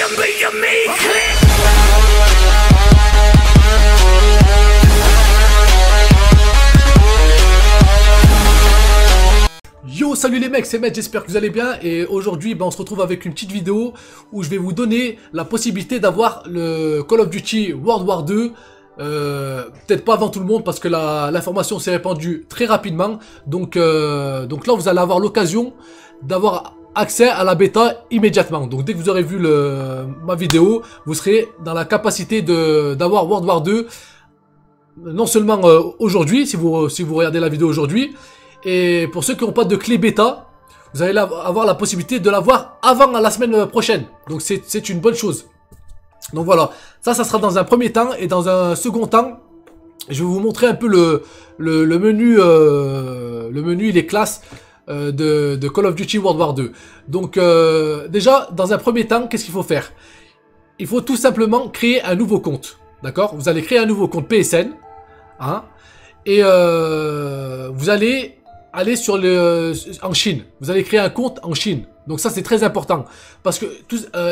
Yo, salut les mecs, c'est Matt, j'espère que vous allez bien. Et aujourd'hui, on se retrouve avec une petite vidéo où je vais vous donner la possibilité d'avoir le Call of Duty World War 2. Peut-être pas avant tout le monde parce que l'information s'est répandue très rapidement. Donc là, vous allez avoir l'occasion d'avoir accès à la bêta immédiatement. Donc dès que vous aurez vu ma vidéo, vous serez dans la capacité d'avoir World War 2. Non seulement aujourd'hui, si vous regardez la vidéo aujourd'hui. Et pour ceux qui n'ont pas de clé bêta, vous allez avoir la possibilité de l'avoir avant la semaine prochaine. Donc c'est une bonne chose. Donc voilà, ça sera dans un premier temps. Et dans un second temps, je vais vous montrer un peu le menu et les classes de Call of Duty World War 2. Donc déjà, dans un premier temps, qu'est-ce qu'il faut faire? Il faut tout simplement créer un nouveau compte. D'accord? Vous allez créer un nouveau compte PSN. Hein, et vous allez aller en Chine. Vous allez créer un compte en Chine. Donc ça c'est très important. Parce que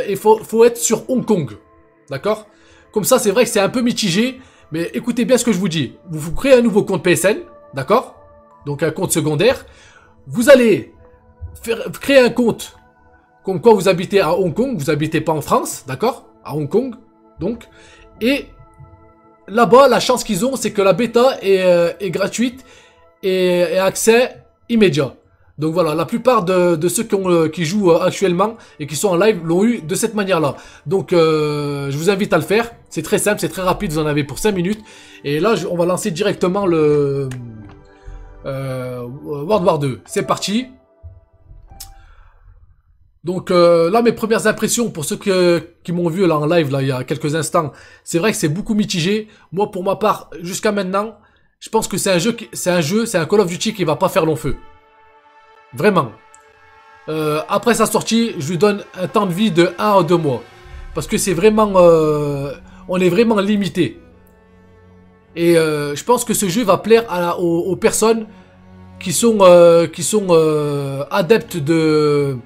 il faut être sur Hong Kong. D'accord? Comme ça c'est vrai que c'est un peu mitigé. Mais écoutez bien ce que je vous dis. Vous créez un nouveau compte PSN. D'accord? Donc un compte secondaire. Vous allez créer un compte comme quoi vous habitez à Hong Kong. Vous habitez pas en France. D'accord? À Hong Kong. Donc. Et là-bas, la chance qu'ils ont, c'est que la bêta est gratuite et accès immédiat. Donc voilà, la plupart de ceux qui jouent actuellement et qui sont en live l'ont eu de cette manière-là. Donc je vous invite à le faire. C'est très simple, c'est très rapide, vous en avez pour 5 minutes. Et là, on va lancer directement le World War 2. C'est parti. Donc là, mes premières impressions pour ceux qui m'ont vu là en live là il y a quelques instants, c'est vrai que c'est beaucoup mitigé. Moi, pour ma part, jusqu'à maintenant, je pense que c'est un Call of Duty qui va pas faire long feu. Vraiment. Après sa sortie, je lui donne un temps de vie de 1 à 2 mois, parce que c'est vraiment, on est vraiment limité. Et je pense que ce jeu va plaire aux personnes qui sont adeptes de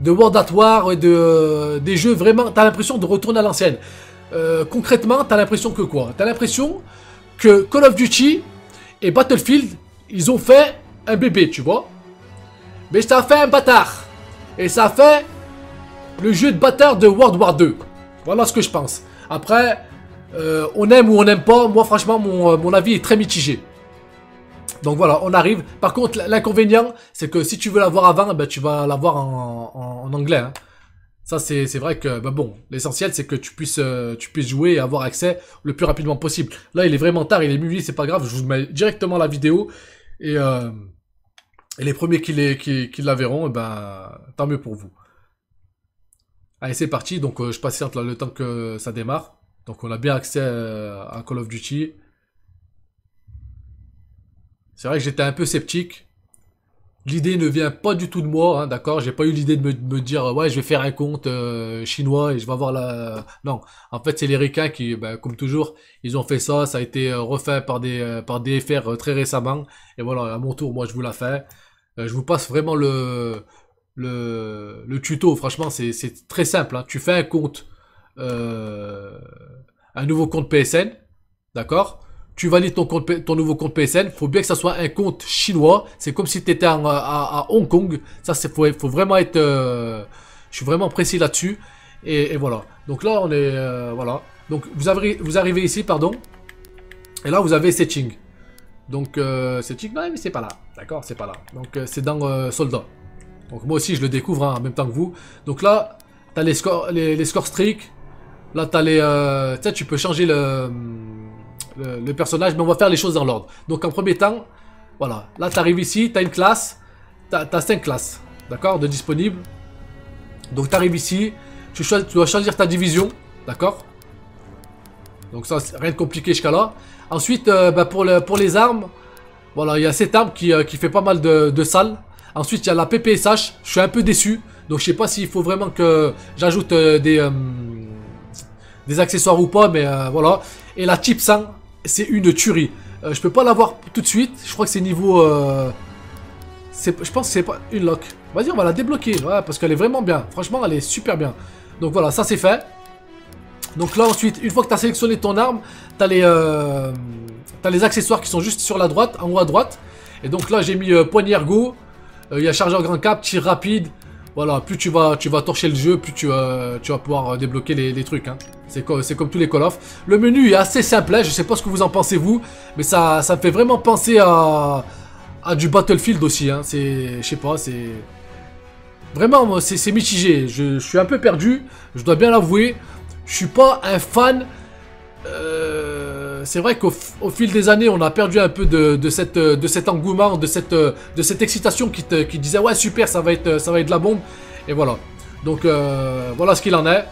World at War et des jeux vraiment, t'as l'impression de retourner à l'ancienne. Concrètement, t'as l'impression que quoi? T'as l'impression que Call of Duty et Battlefield, ils ont fait un bébé, tu vois. Mais ça a fait un bâtard. Et ça a fait le jeu de bâtard de World War 2. Voilà ce que je pense. Après, on aime ou on n'aime pas. Moi, franchement, mon avis est très mitigé. Donc voilà, on arrive. Par contre, l'inconvénient, c'est que si tu veux l'avoir avant, ben, tu vas l'avoir en anglais. Hein. Ça, c'est vrai que, ben bon, l'essentiel, c'est que tu puisses jouer et avoir accès le plus rapidement possible. Là, il est vraiment tard, il est minuit, c'est pas grave. Je vous mets directement la vidéo. Et les premiers qui la verront, ben, tant mieux pour vous. Allez, c'est parti. Donc, je patiente là, le temps que ça démarre. Donc, on a bien accès à Call of Duty. C'est vrai que j'étais un peu sceptique. L'idée ne vient pas du tout de moi, hein, d'accord? J'ai pas eu l'idée de me dire, ouais, je vais faire un compte chinois et je vais avoir la... Non, en fait, c'est les ricains qui, ben, comme toujours, ils ont fait ça. Ça a été refait par des FR très récemment. Et voilà, à mon tour, moi, je vous la fais. Je vous passe vraiment le tuto. Franchement, c'est très simple. Hein. Tu fais un compte, un nouveau compte PSN, d'accord? Tu valides ton nouveau compte PSN. Faut bien que ça soit un compte chinois. C'est comme si tu étais à Hong Kong. Ça, faut vraiment être... je suis vraiment précis là-dessus. Et voilà. Donc là, on est... voilà. Donc, vous arrivez ici, pardon. Et là, vous avez Setting. Donc, Setting... Non, mais c'est pas là. D'accord, c'est pas là. Donc, c'est dans Soldats. Donc, moi aussi, je le découvre hein, en même temps que vous. Donc là, tu as les scores streak. Là, tu as les... tu sais, tu peux changer le personnage, mais on va faire les choses dans l'ordre. Donc en premier temps, voilà, là tu arrives ici, tu as une classe, tu as 5 classes, d'accord, de disponibles. Donc tu arrives ici, tu dois choisir ta division, d'accord. Donc ça, rien de compliqué jusqu'à là. Ensuite, bah, pour les armes, voilà, il y a cette arme qui fait pas mal de salles. Ensuite, il y a la PPSH, je suis un peu déçu, donc je sais pas s'il faut vraiment que j'ajoute des accessoires ou pas, mais voilà. Et la Type 100, c'est une tuerie. Je peux pas l'avoir tout de suite. Je crois que c'est niveau... je pense que c'est pas une lock. Vas-y, on va la débloquer. Ouais, parce qu'elle est vraiment bien. Franchement, elle est super bien. Donc voilà, ça c'est fait. Donc là ensuite, une fois que tu as sélectionné ton arme, tu as les accessoires qui sont juste sur la droite, en haut à droite. Et donc là j'ai mis poignée ergo, il y a chargeur grand cap, tir rapide. Voilà, plus tu vas torcher le jeu, plus tu vas pouvoir débloquer les trucs. Hein. C'est comme tous les Call of. Le menu est assez simple, hein, je sais pas ce que vous en pensez vous, mais ça me fait vraiment penser à du Battlefield aussi. Hein. Je sais pas, c'est... Vraiment, c'est mitigé. Je suis un peu perdu, je dois bien l'avouer. Je suis pas un fan. C'est vrai qu'au fil des années, on a perdu un peu de cet engouement, de cette excitation qui disait ouais super, ça va être de la bombe. Et voilà. Donc voilà ce qu'il en est.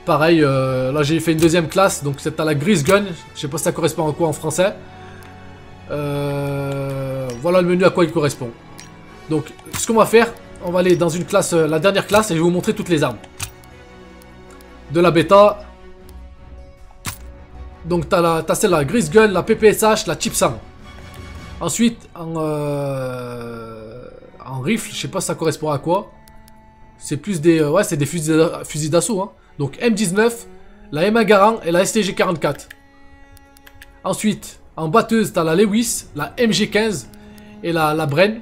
Pareil, là j'ai fait une deuxième classe, donc c'est à la Grease Gun. Je sais pas si ça correspond à quoi en français. Voilà le menu à quoi il correspond. Donc ce qu'on va faire, on va aller dans une classe, la dernière classe, et je vais vous montrer toutes les armes. De la bêta. Donc t'as celle-là, Grease Gun, la PPSH, la Chip 100. Ensuite, en rifle, je sais pas si ça correspond à quoi. C'est plus des... ouais, c'est des fusils d'assaut. Hein. Donc M19, la M1 Garand et la STG-44. Ensuite, en batteuse, t'as la Lewis, la MG15 et la Bren.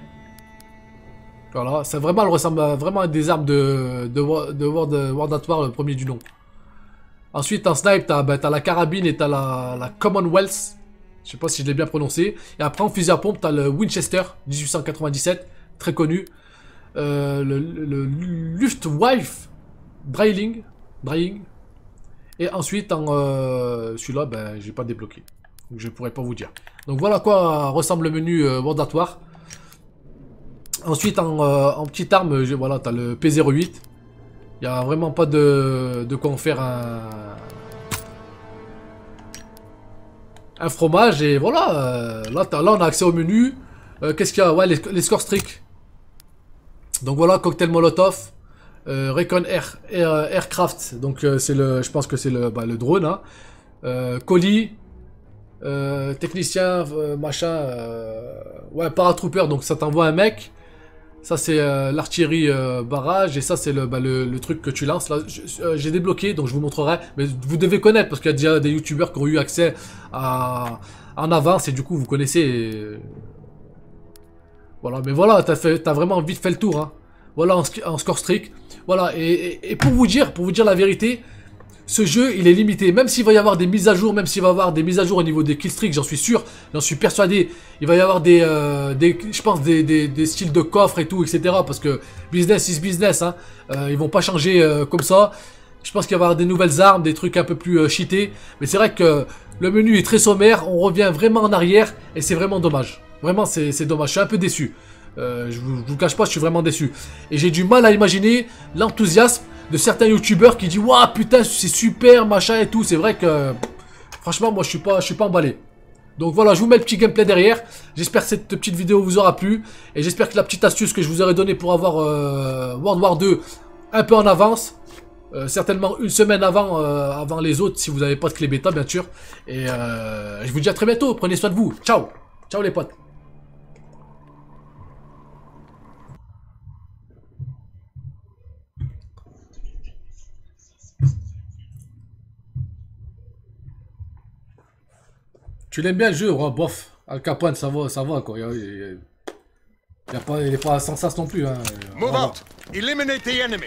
Voilà, ça vraiment, elle ressemble vraiment à des armes de World at War, le premier du nom. Ensuite, en snipe, t'as la carabine et t'as la Commonwealth. Je sais pas si je l'ai bien prononcé. Et après, en fusil à pompe, t'as le Winchester 1897, très connu. Le Luftwaffe Drying. Et ensuite, celui-là, ben, j'ai pas débloqué. Donc, je pourrais pas vous dire. Donc, voilà à quoi ressemble le menu World at War. Ensuite, en petite arme, voilà, t'as le P08. Il n'y a vraiment pas de quoi en faire un fromage. Et voilà, là on a accès au menu. Qu'est-ce qu'il y a? Ouais, les score streaks. Donc voilà, cocktail Molotov. Recon Aircraft. Donc je pense que c'est le drone. Hein. Colis. Technicien, machin. Ouais, paratrooper. Donc ça t'envoie un mec. Ça c'est l'artillerie barrage et ça c'est le truc que tu lances. Là, j'ai débloqué donc je vous montrerai. Mais vous devez connaître parce qu'il y a déjà des youtubeurs qui ont eu accès en avance et du coup vous connaissez. Voilà, mais voilà, t'as vraiment vite fait le tour. Hein. Voilà en score streak. Voilà, et pour vous dire la vérité, ce jeu il est limité. Même s'il va y avoir des mises à jour, même s'il va y avoir des mises à jour au niveau des killstreaks, j'en suis sûr, j'en suis persuadé. Il va y avoir je pense des styles de coffre et tout, etc. Parce que business is business, hein. Ils vont pas changer comme ça. Je pense qu'il va y avoir des nouvelles armes, des trucs un peu plus cheatés. Mais c'est vrai que le menu est très sommaire, on revient vraiment en arrière et c'est vraiment dommage. Vraiment c'est dommage, je suis un peu déçu. Je vous cache pas, je suis vraiment déçu. Et j'ai du mal à imaginer l'enthousiasme de certains youtubeurs qui disent waouh putain c'est super machin et tout. C'est vrai que franchement moi je suis pas emballé. Donc voilà, je vous mets le petit gameplay derrière. J'espère que cette petite vidéo vous aura plu. Et j'espère que la petite astuce que je vous aurais donnée pour avoir World War 2 un peu en avance, certainement une semaine avant les autres si vous n'avez pas de clé bêta bien sûr. Et je vous dis à très bientôt, prenez soin de vous. Ciao. Ciao les potes. Tu l'aimes bien le jeu, ouais, bof. Al Capone, ça va quoi. Il est pas sans sas non plus. Hein. Move out. Eliminate the enemy.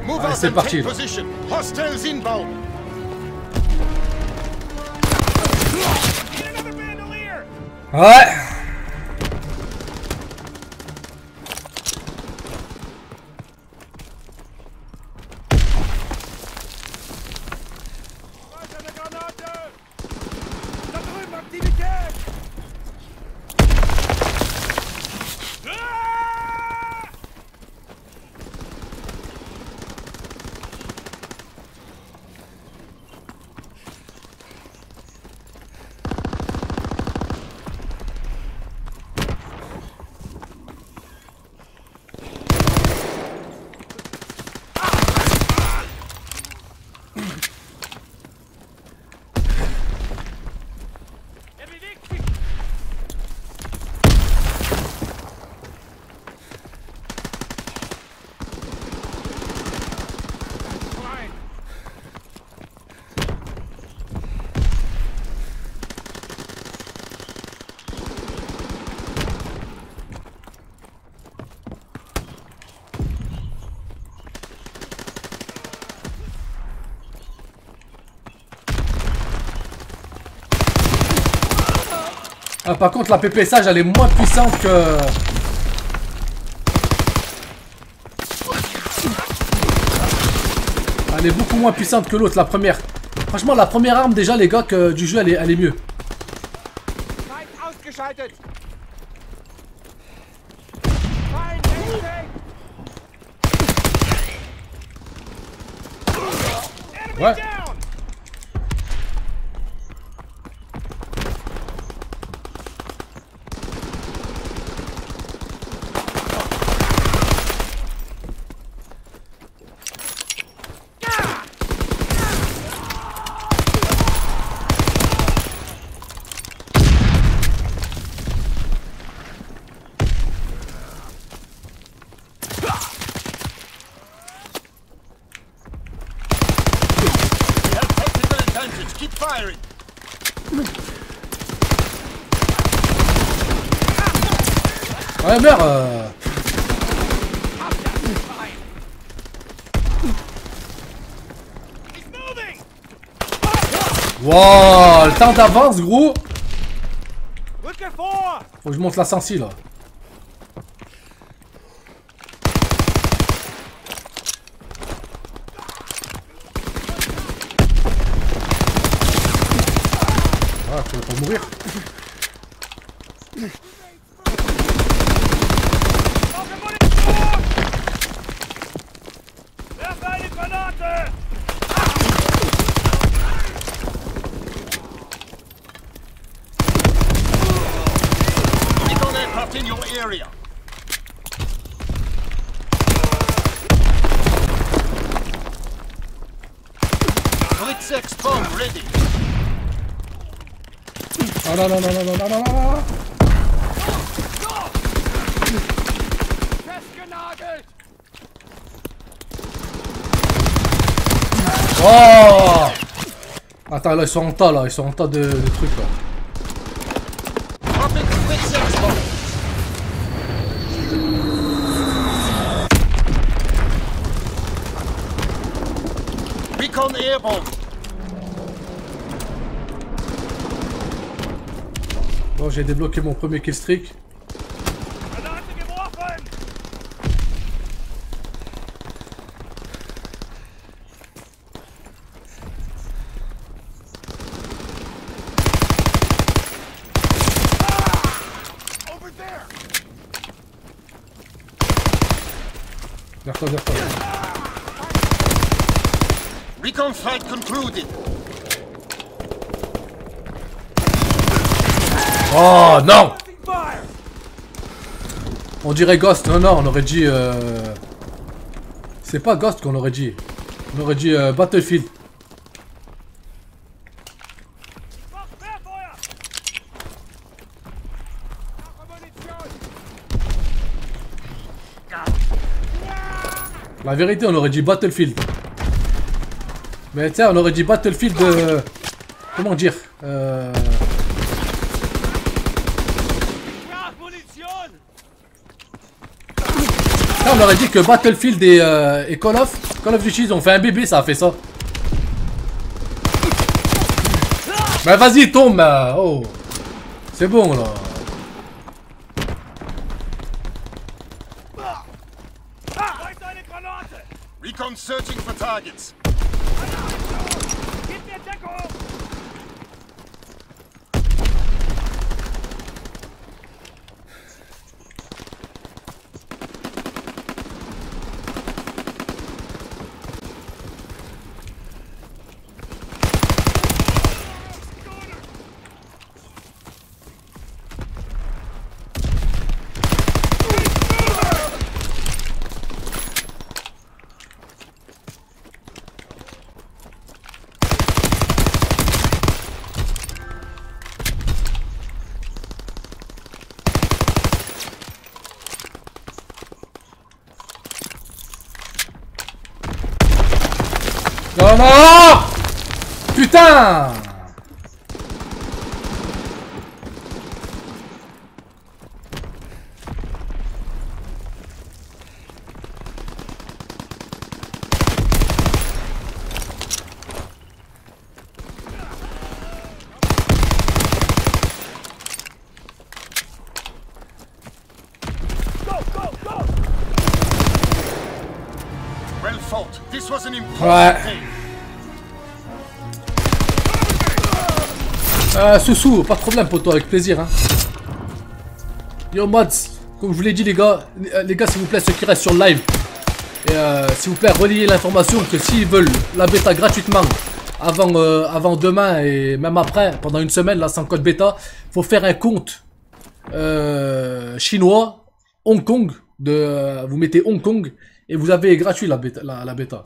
Move out c'est and parti. take position. Hostiles inbound. Ouais. Ah, par contre, la PPSH, elle est moins puissante que... Elle est beaucoup moins puissante que l'autre, la première. Franchement, la première arme, déjà, les gars, du jeu, elle est mieux. Ouais. Keep firing. Ouais, merde. Wow, le temps d'avance, gros. Faut que je monte la sensi, là. Ah, tu vas pas mourir. In your area. Blitzex bomb ready. Ah non, non, non, non, non, non, non, non. Oh! Attends, là, ils sont en tas, là. Ils sont en tas de trucs, là. Recon airborne. Bon, j'ai débloqué mon premier killstreak. Derrière toi, derrière toi. Recon flight concluded. Oh non! On dirait Ghost. Non, non, on aurait dit... C'est pas Ghost qu'on aurait dit. On aurait dit Battlefield. La vérité, on aurait dit Battlefield. Mais tiens, on aurait dit Battlefield de... Comment dire Là, on aurait dit que Battlefield et Call of Duty, ils ont fait un bébé, ça a fait ça. Mais vas-y, tombe. Oh. C'est bon, là. Recon searching for targets. Non, non! Putain! well fought. This was an important Ouais. day. Soussou, pas de problème poto, avec plaisir hein. Yo mods, comme je vous l'ai dit les gars s'il vous plaît ceux qui restent sur le live, et s'il vous plaît relayez l'information que s'ils veulent la bêta gratuitement avant demain et même après, pendant une semaine là sans code bêta, faut faire un compte chinois, Hong Kong, vous mettez Hong Kong et vous avez gratuit la bêta.